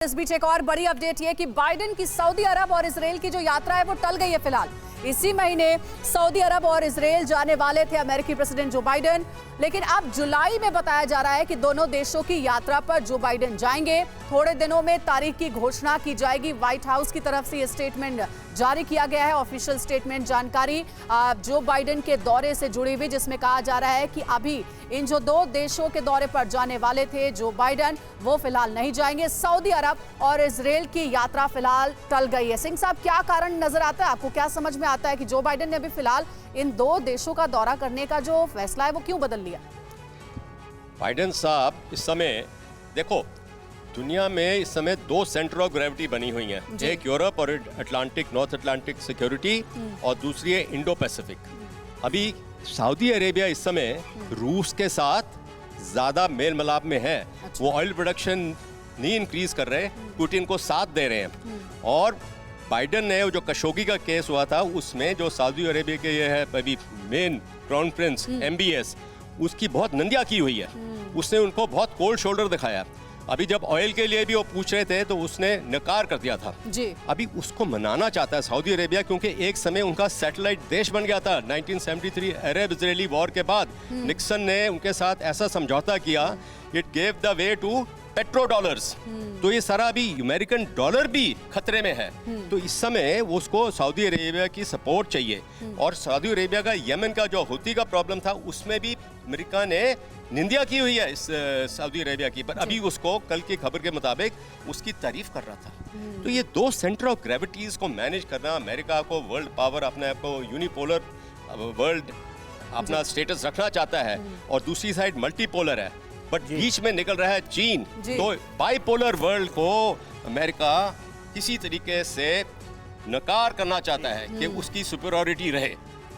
इस बीच एक और बड़ी अपडेट ये कि बाइडेन की सऊदी अरब और इजराइल की जो यात्रा है वो टल गई है। फिलहाल इसी महीने सऊदी अरब और इजराइल जाने वाले थे अमेरिकी प्रेसिडेंट जो बाइडेन, लेकिन अब जुलाई में बताया जा रहा है कि दोनों देशों की यात्रा पर जो बाइडेन जाएंगे। थोड़े दिनों में तारीख की घोषणा की जाएगी। व्हाइट हाउस की तरफ से ये स्टेटमेंट जारी किया गया है, ऑफिशियल स्टेटमेंट जानकारी जो बाइडेन के दौरे से जुड़ी हुई, जिसमें कहा जा रहा है कि अभी इन जो दो देशों के दौरे पर जाने वाले थे जो बाइडेन, वो फिलहाल नहीं जाएंगे। सऊदी अरब और इजराइल की यात्रा फिलहाल टल गई है। सिंह साहब, क्या कारण नजर आता है आपको? क्या समझ में आता है कि जो बाइडेन ने अभी फिलहाल इन दो देशों का दौरा करने का जो फैसला है वो क्यों बदल लिया? बाइडेन साहब इस समय देखो, दुनिया में इस समय दो सेंटर ऑफ ग्रेविटी बनी हुई हैं, एक यूरोप और अटलांटिक, नॉर्थ अटलांटिक सिक्योरिटी, और दूसरी है इंडो पैसिफिक। अभी सऊदी अरेबिया इस समय रूस के साथ ज्यादा मेल मिलाप में है। वो ऑयल प्रोडक्शन नहीं इंक्रीज कर रहे, पुतिन को साथ दे रहे हैं। और बाइडेन ने जो कशोगी का केस हुआ था उसमें जो सऊदी अरेबिया के ये है अभी मेन क्राउन प्रिंस MBS, उसकी बहुत निंदा की हुई है। उसने उनको बहुत कोल्ड शोल्डर दिखाया। अभी जब ऑयल के लिए भी वो पूछ रहे थे तो उसने नकार कर दिया था जी। अभी उसको मनाना चाहता है सऊदी अरेबिया, क्योंकि एक समय उनका सैटेलाइट देश बन गया था 1973 अरब इजरायली वॉर के बाद। निक्सन ने उनके साथ ऐसा समझौता किया, it gave the way to petrodollars. तो ये सारा अभी अमेरिकन डॉलर भी खतरे में है। तो इस समय उसको सऊदी अरेबिया की सपोर्ट चाहिए। और सऊदी अरेबिया का यमन का जो हुती का प्रॉब्लम था उसमें भी अमेरिका ने निंदा की हुई है इस सऊदी अरेबिया की, पर अभी उसको कल की खबर के मुताबिक उसकी तारीफ कर रहा था। तो ये दो सेंटर ऑफ ग्रेविटीज को मैनेज करना, अमेरिका को वर्ल्ड पावर, अपने आप को यूनिपोलर वर्ल्ड अपना स्टेटस रखना चाहता है, और दूसरी साइड मल्टीपोलर है, बट बीच में निकल रहा है चीन। तो बाइपोलर वर्ल्ड को अमेरिका किसी तरीके से नकार करना चाहता है कि उसकी सुपीरियरिटी रहे।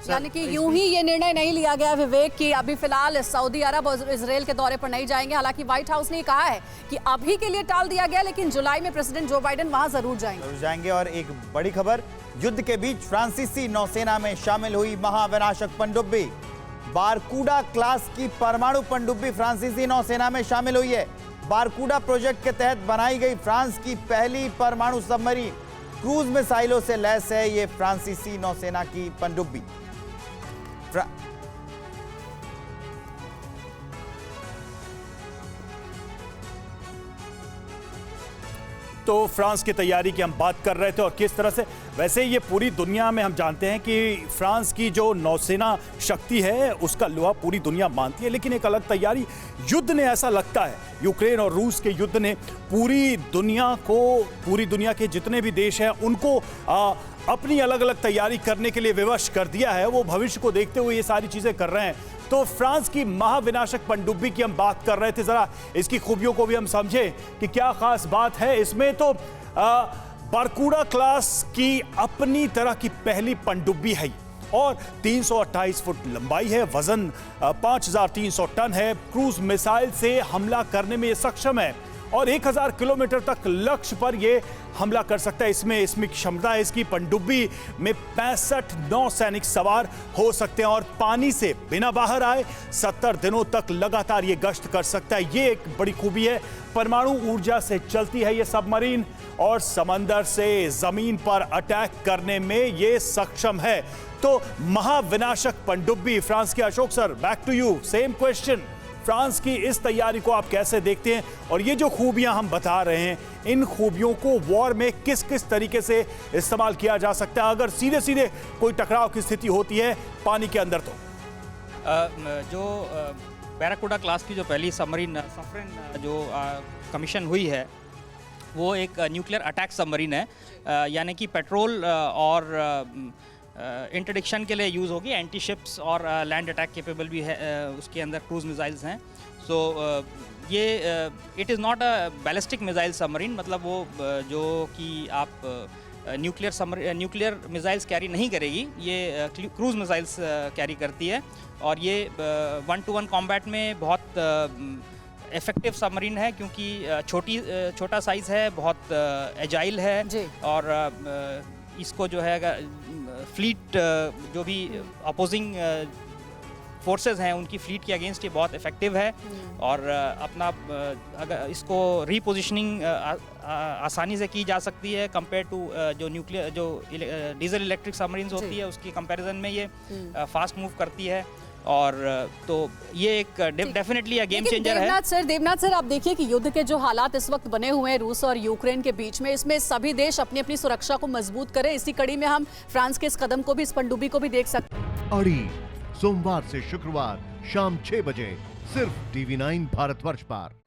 यानी कि यूं ही ये निर्णय नहीं लिया गया विवेक कि अभी फिलहाल सऊदी अरब और इजराइल के दौरे पर नहीं जाएंगे। हालांकि व्हाइट हाउस ने कहा है कि अभी के लिए टाल दिया गया, लेकिन जुलाई में प्रेसिडेंट जो बाइडेन वहां जरूर जाएंगे। और एक बड़ी खबर, युद्ध के बीच फ्रांसीसी नौसेना में शामिल हुई महाविनाशक पनडुब्बी। बारकूडा क्लास की परमाणु पनडुब्बी फ्रांसीसी नौसेना में शामिल हुई है। बारकूडा प्रोजेक्ट के तहत बनाई गई फ्रांस की पहली परमाणु सबमरीन क्रूज मिसाइलों से लैस है ये फ्रांसीसी नौसेना की पनडुब्बी। तो फ्रांस की तैयारी की हम बात कर रहे थे और किस तरह से, वैसे ये पूरी दुनिया में हम जानते हैं कि फ्रांस की जो नौसेना शक्ति है उसका लोहा पूरी दुनिया मानती है, लेकिन एक अलग तैयारी युद्ध ने, ऐसा लगता है यूक्रेन और रूस के युद्ध ने पूरी दुनिया के जितने भी देश हैं उनको अपनी अलग अलग तैयारी करने के लिए विवश कर दिया है। वो भविष्य को देखते हुए ये सारी चीजें कर रहे हैं। तो फ्रांस की महाविनाशक पनडुब्बी की हम बात कर रहे थे, जरा इसकी खूबियों को भी हम समझें कि क्या खास बात है इसमें। तो बारकूडा क्लास की अपनी तरह की पहली पनडुब्बी है और 328 फुट लंबाई है, वजन 5300 टन है, क्रूज मिसाइल से हमला करने में ये सक्षम है और 1000 किलोमीटर तक लक्ष्य पर ये हमला कर सकता है। इसमें क्षमता है इसकी पनडुब्बी में 65 नौसैनिक सवार हो सकते हैं और पानी से बिना बाहर आए 70 दिनों तक लगातार ये गश्त कर सकता है। ये एक बड़ी खूबी है। परमाणु ऊर्जा से चलती है ये सबमरीन और समंदर से जमीन पर अटैक करने में ये सक्षम है। तो महाविनाशक पनडुब्बी फ्रांस के Ashok sir, back to you, same question. France की इस तैयारी को आप कैसे देखते हैं और ये जो खूबियां हम बता रहे हैं, इन खूबियों को वॉर में किस किस तरीके से इस्तेमाल किया जा सकता है अगर सीधे सीधे कोई टकराव की स्थिति होती है पानी के अंदर? तो जो बैराकूडा क्लास की जो पहली सबमरीन जो कमीशन हुई है वो एक न्यूक्लियर अटैक सबमरीन है, यानी कि पेट्रोल और इंटरडिक्शन के लिए यूज़ होगी, एंटी शिप्स और लैंड अटैक केपेबल भी है। उसके अंदर क्रूज मिसाइल्स हैं। सो ये it is not a ballistic missile submarine, मतलब वो जो कि आप न्यूक्लियर मिसाइल्स कैरी नहीं करेगी, ये क्रूज मिसाइल्स कैरी करती है। और ये 1-to-1 कॉम्बैट में बहुत इफेक्टिव सबमरीन है, क्योंकि छोटा साइज़ है, बहुत एजाइल है और इसको जो है फ्लीट जो भी अपोजिंग फोर्सेस हैं उनकी फ्लीट के अगेंस्ट ये बहुत इफेक्टिव है और अपना अगर इसको रीपोजिशनिंग आसानी से की जा सकती है कंपेयर टू जो न्यूक्लियर जो डीजल इलेक्ट्रिक सबमरीन्स होती है उसकी कंपैरिजन में ये फास्ट मूव करती है और तो ये एक डेफिनेटली गेम चेंजर है। देवनाथ सर आप देखिए कि युद्ध के जो हालात इस वक्त बने हुए हैं रूस और यूक्रेन के बीच में, इसमें सभी देश अपनी अपनी सुरक्षा को मजबूत करें। इसी कड़ी में हम फ्रांस के इस कदम को भी, इस पनडुब्बी को भी देख सकते हैं। अड़ी सोमवार से शुक्रवार शाम 6 बजे सिर्फ TV9 भारतवर्ष पर।